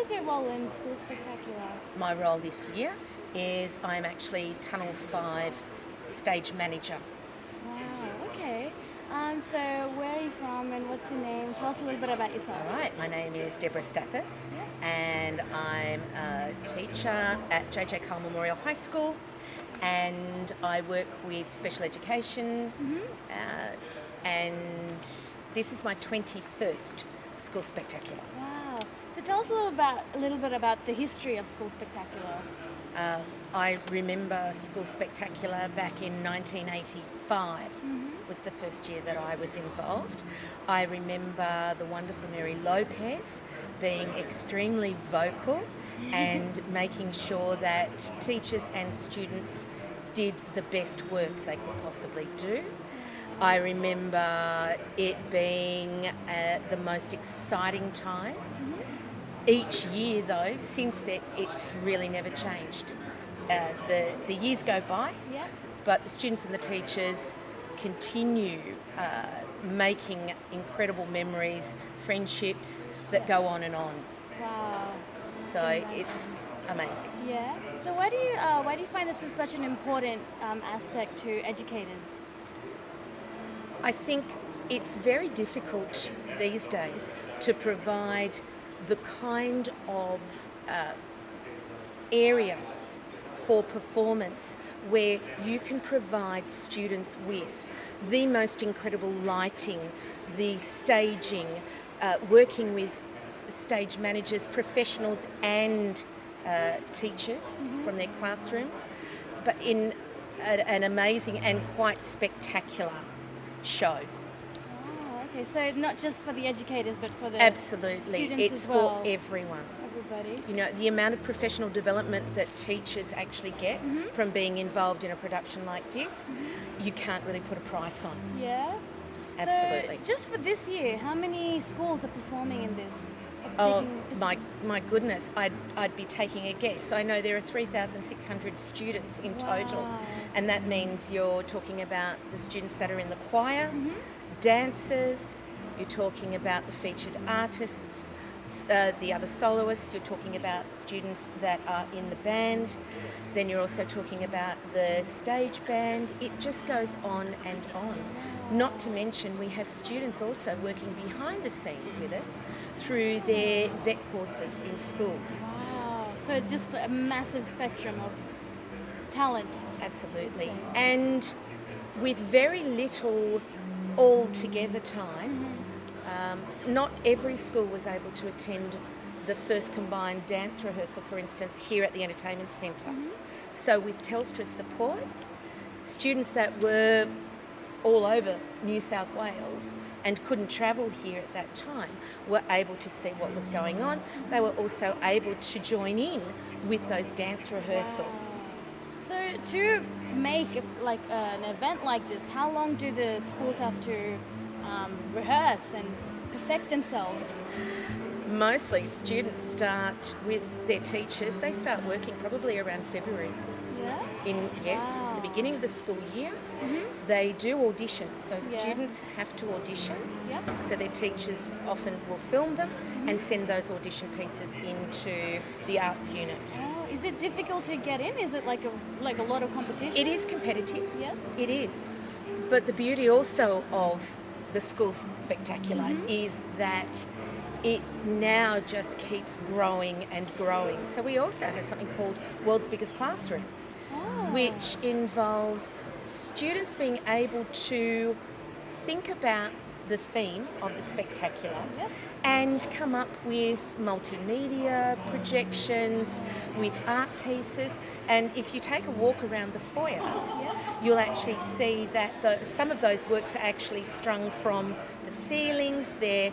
is your role in School Spectacular? My role this year is I'm actually Tunnel 5 stage manager. Wow, okay. So where are you from and what's your name? Tell us a little bit about yourself. All right, my name is Deborah Stathis and I'm a teacher at JJ Carl Memorial High School, and I work with special education, and this is my 21st School Spectacular. Wow. So tell us a little bit about the history of School Spectacular. I remember School Spectacular back in 1985 was the first year that I was involved. I remember the wonderful Mary Lopez being extremely vocal and making sure that teachers and students did the best work they could possibly do. I remember it being the most exciting time. Each year, though, since that, it's really never changed. The years go by, but the students and the teachers continue making incredible memories, friendships that go on and on. Wow. So it's amazing. Yeah. So why do you find this is such an important aspect to educators? I think it's very difficult these days to provide the kind of area for performance where you can provide students with the most incredible lighting, the staging, working with stage managers, professionals and teachers from their classrooms, but in an amazing and quite spectacular show. Oh, okay. So not just for the educators, but for the Absolutely, students it's as well. for everyone. Everybody. You know, the amount of professional development that teachers actually get from being involved in a production like this, you can't really put a price on. Yeah. Absolutely. So just for this year, how many schools are performing in this? Oh, my goodness, I'd be taking a guess. I know there are 3,600 students in total, Wow. and that means you're talking about the students that are in the choir, dancers, you're talking about the featured artists, the other soloists, you're talking about students that are in the band, then you're also talking about the stage band. It just goes on and on. Not to mention we have students also working behind the scenes with us through their vet courses in schools. Wow. So just a massive spectrum of talent. Absolutely. And with very little all-together time, not every school was able to attend the first combined dance rehearsal, for instance, here at the Entertainment Centre. So with Telstra's support, students that were all over New South Wales and couldn't travel here at that time were able to see what was going on. They were also able to join in with those dance rehearsals. Wow. So to make an event like this, how long do the schools have to rehearse and perfect themselves? Mostly students start with their teachers. They start working probably around February. Yeah. At the beginning of the school year, they do auditions. So students have to audition. Yep. So their teachers often will film them and send those audition pieces into the arts unit. Oh, is it difficult to get in? Is it like a lot of competition? It is competitive. Yes. It is. But the beauty also of the School's Spectacular is that it now just keeps growing and growing. So we also have something called World's Biggest Classroom, which involves students being able to think about the theme of the spectacular and come up with multimedia projections, with art pieces. And if you take a walk around the foyer, you'll actually see that some of those works are actually strung from the ceilings. They're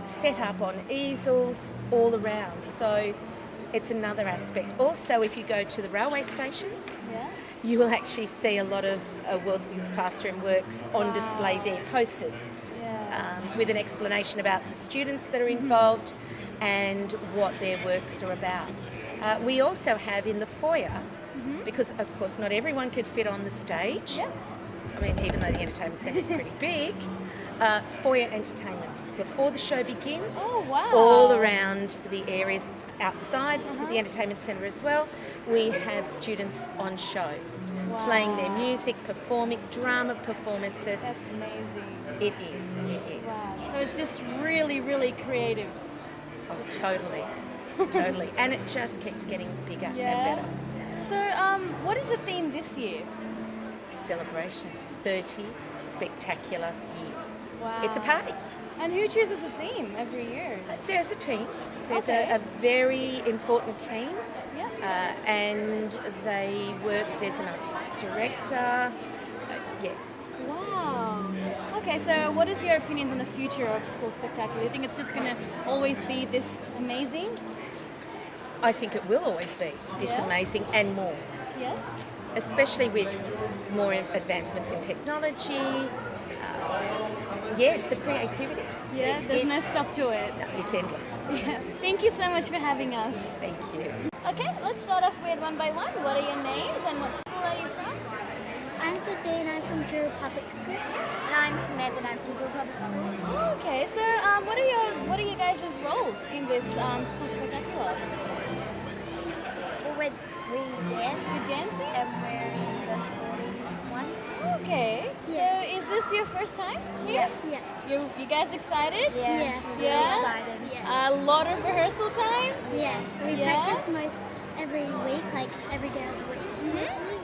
set up on easels all around. So it's another aspect. Also, if you go to the railway stations, you will actually see a lot of World's Biggest Classroom works on display there, posters, with an explanation about the students that are involved and what their works are about. We also have in the foyer, because of course not everyone could fit on the stage, I mean, even though the Entertainment Centre is pretty big, foyer entertainment before the show begins. Oh, wow. All around the areas outside the entertainment centre as well. We have students on show, playing their music, performing drama performances. That's amazing. It is. Wow. So it's just really, really creative. Oh, totally. Totally. And it just keeps getting bigger and better. So what is the theme this year? Celebration. 30 spectacular years. Wow. It's a party. And who chooses the theme every year? There's a team. There's Okay. a very important team. Yeah. And they work, there's an artistic director. Yeah. Wow. Okay, so what is your opinions on the future of School Spectacular? Do you think it's just going to always be this amazing? I think it will always be this Yeah. amazing and more, Yes. especially with more advancements in technology. Yes, the creativity. Yeah, there's no It's- stop to it. No, it's endless. Yeah. Thank you so much for having us. Thank you. Okay, let's start off with one by one. What are your names and what school are you from? I'm Sophia and I'm from Drew Public School. And I'm Samantha and I'm from Drew Public School. Oh, okay, so what are you guys' roles in this School Spectacular? Well, we dance You're dancing? and we're in the sporting one. Okay. Yeah. So is this your first time here? Yeah. You guys excited? Yeah. Yeah? We're excited. A lot of rehearsal time? Yeah. We Yeah? practice most every week, like every day of the week. Mostly,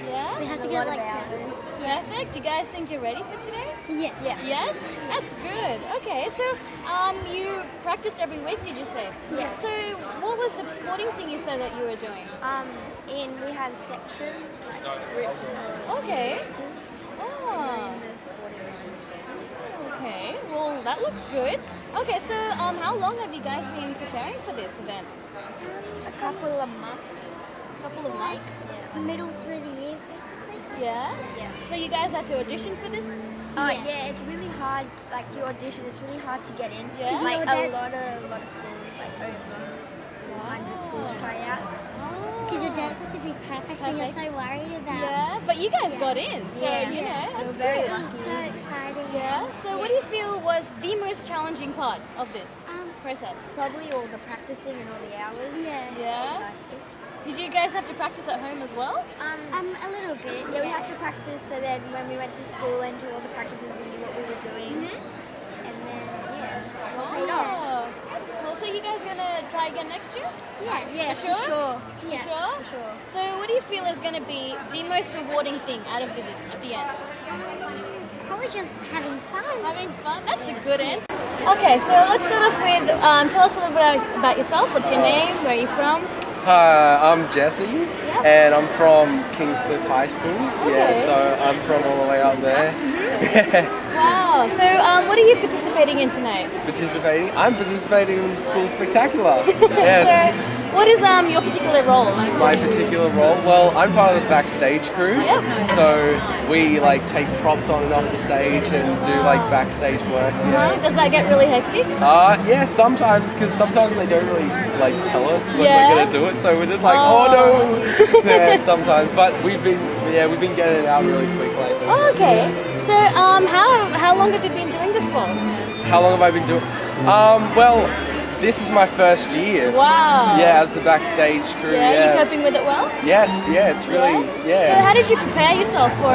yeah. We Yeah? have to A get lot of like hours. Perfect. You guys think you're ready for today? Yeah. Yes? That's good. Okay, so you practice every week, did you say? Yeah. So what was the sporting thing you said that you were doing? And we have sections like groups and Okay. dances. Oh, In the sporting one. okay. Well, that looks good. Okay, so how long have you guys been preparing for this event? A couple of months. Couple of months? Middle through the year, basically. Yeah? Yeah. So you guys had to audition for this? Yeah, it's really hard. Like your audition, it's really hard to get in. Yeah? 'Cause Like your a dance- lot of schools, like over 100 schools try out. Because your dance has to be perfect, and you're Perfect. so worried about. Yeah, but you guys got in, so Yeah. you know, We were that's very good. lucky. It was so exciting. Yeah. So what do you feel was the most challenging part of this process? Probably all the practicing and all the hours. Yeah. Yeah. Did you guys have to practice at home as well? A little bit. Yeah, we had to practice. So then when we went to school and to all the practices, we knew what we were doing. And then it all paid off. Oh, that's cool. So you guys gonna try again next year? Yeah, For sure? Yeah, Sure? for sure. So what do you feel is gonna be the most rewarding thing out of this at the end? Probably just having fun. Having fun? That's a good answer. Okay, so let's start off with tell us a little bit about yourself. What's your name? Where are you from? Hi, I'm Jesse, and I'm from Kingscliff High School. Yeah, Okay. so I'm from all the way up there. Wow. So what are you participating in tonight? I'm participating in School Spectacular. Yes. So what is your particular role? My particular role, well, I'm part of the backstage crew. Yep. So we like take props on and off the stage and do like backstage work. Yeah. Does that get really hectic? Yeah, sometimes, because sometimes they don't really like tell us when Yeah. we're gonna do it, so we're just like, oh no. Yeah, sometimes, but we've been getting it out really quick lately. Oh, okay. So how long have you been doing this for? How long have I been doing? Well, this is my first year. Wow. Yeah, as the backstage crew. Yeah, you coping with it well? Yes, yeah, it's really, So how did you prepare yourself for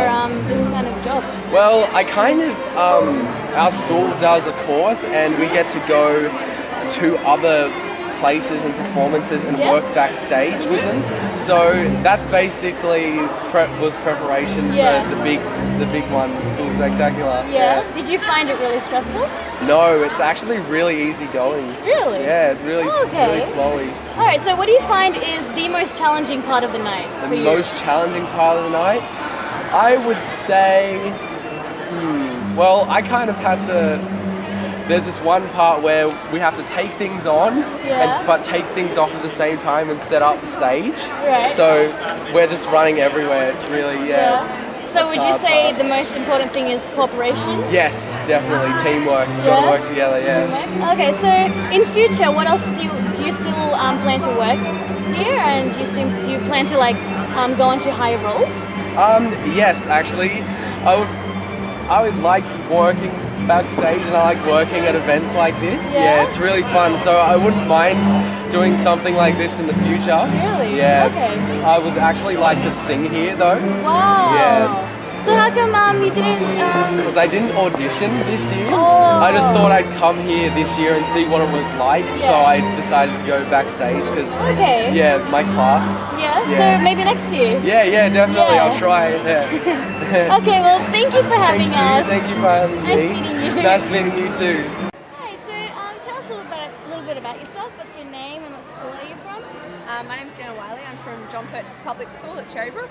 this kind of job? Well, I kind of, our school does a course and we get to go to other places and performances and Yeah. work backstage with them. So that's basically was preparation Yeah. for the big one, the School Spectacular. Yeah. Did you find it really stressful? No, it's actually really easy going. Really? Yeah, it's really, Okay. really flowy. All right. So what do you find is the most challenging part of the night for The you? most challenging part of the night, I would say, well, I kind of have to, there's this one part where we have to take things on, Yeah. but take things off at the same time and set up the stage. Right. So we're just running everywhere. It's really, Yeah. So would you hard say part. the most important thing is cooperation? Yes, definitely. Teamwork. You've Yeah. got to work together, yeah. Okay, so in future, what else do you still plan to work here, and do you plan to go into higher roles? Yes, actually, I would like working backstage and I like working at events like this. Yeah? It's really fun. So I wouldn't mind doing something like this in the future. Really? Yeah. Okay. I would actually like to sing here though. Wow. Yeah. So how come you didn't? Because I didn't audition this year. Oh. I just thought I'd come here this year and see what it was like. So Yeah. I decided to go backstage because, Okay. yeah, my class. Yeah. Yeah. So maybe next year. Yeah, definitely. Yeah. I'll try. Yeah. Okay. Well, thank you for having us. Thank you for having Nice me. meeting you. Nice meeting you too. Hi. So tell us a little bit about yourself. What's your name and what school are you from? My name's Jenna Wiley. I'm from John Purchase Public School at Cherrybrook.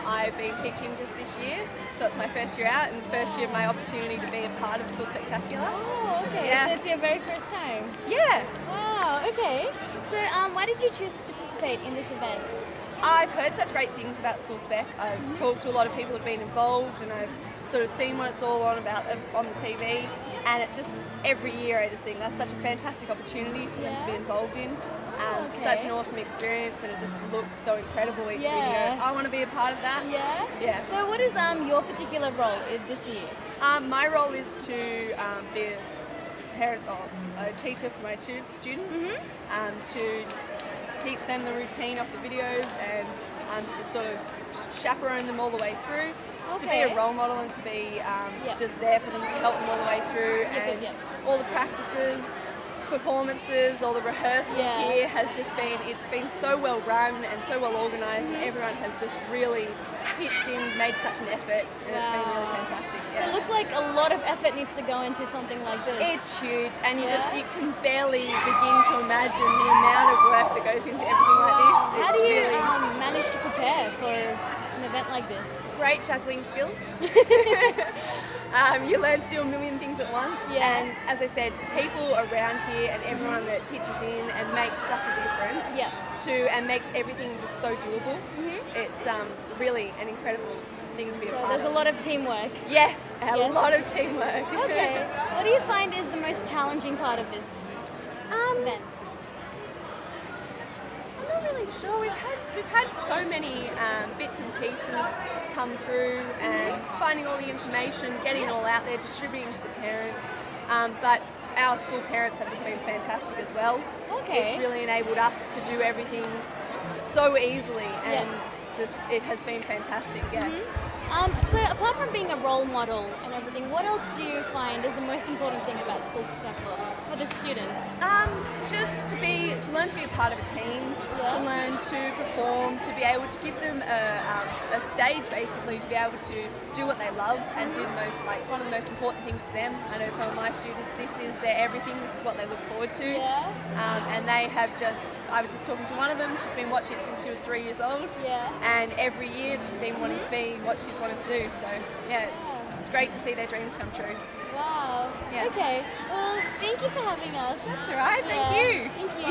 I've been teaching just this year, so it's my first year out and first year of my opportunity to be a part of School Spectacular. Oh, okay. Yeah. So it's your very first time. Yeah, Wow. Okay. So why did you choose to participate in this event? I've heard such great things about School Spec. I've talked to a lot of people who've been involved and I've sort of seen what it's all on about on the TV, and it just every year I just think that's such a fantastic opportunity for them to be Yeah. involved in. Okay. Such an awesome experience, and it just looks so incredible each year. You Yeah. go, I want to be a part of that. Yeah. Yeah. So what is your particular role this year? My role is to be a parent or a teacher for my students, to teach them the routine of the videos and to sort of chaperone them all the way through, to be Okay. a role model and to be Yep. just there for them to help them all the way through, and yep. all the practices, performances, all the rehearsals Yeah. here has just been, it's been so well run and so well organised, and everyone has just really pitched in, made such an effort, and it's been really Wow. fantastic. So Yeah. it looks like a lot of effort needs to go into something like this. It's huge, and you Yeah. you can barely begin to imagine the amount of work that goes into everything like this. How It's do you really manage to prepare for an event like this? great juggling skills. You learn to do a million things at once, Yeah. and as I said, people around here and everyone that pitches in and makes such a difference Yeah. and makes everything just so doable. It's really an incredible thing to be a So part there's of. a lot of teamwork. Yes, a Yes. lot of teamwork. Okay. What do you find is the most challenging part of this event? I'm not really sure. We've had so many bits and pieces come through, and finding all the information, getting it all out there, distributing to the parents. But our school parents have just been fantastic as well. Okay. It's really enabled us to do everything so easily, and Yeah. just it has been fantastic. Yeah. So apart from being a role model and everything, what else do you find is the most important thing about School Spectacular for the students? Just to learn to be a part of a team, Yeah. to learn to perform, to be able to give them a stage basically, to be able to do what they love and do the most, like one of the most important things to them. I know some of my students, this is their everything, this is what they look forward to. Yeah. And they have I was just talking to one of them, she's been watching it since she was 3 years old. Yeah. And every year it's been wanting to be what she's wanted to do. So yeah, it's great to see their dreams come true. Wow. Yeah. Okay. Well, thank you for having us. That's all right, thank Yeah. you. Thank you.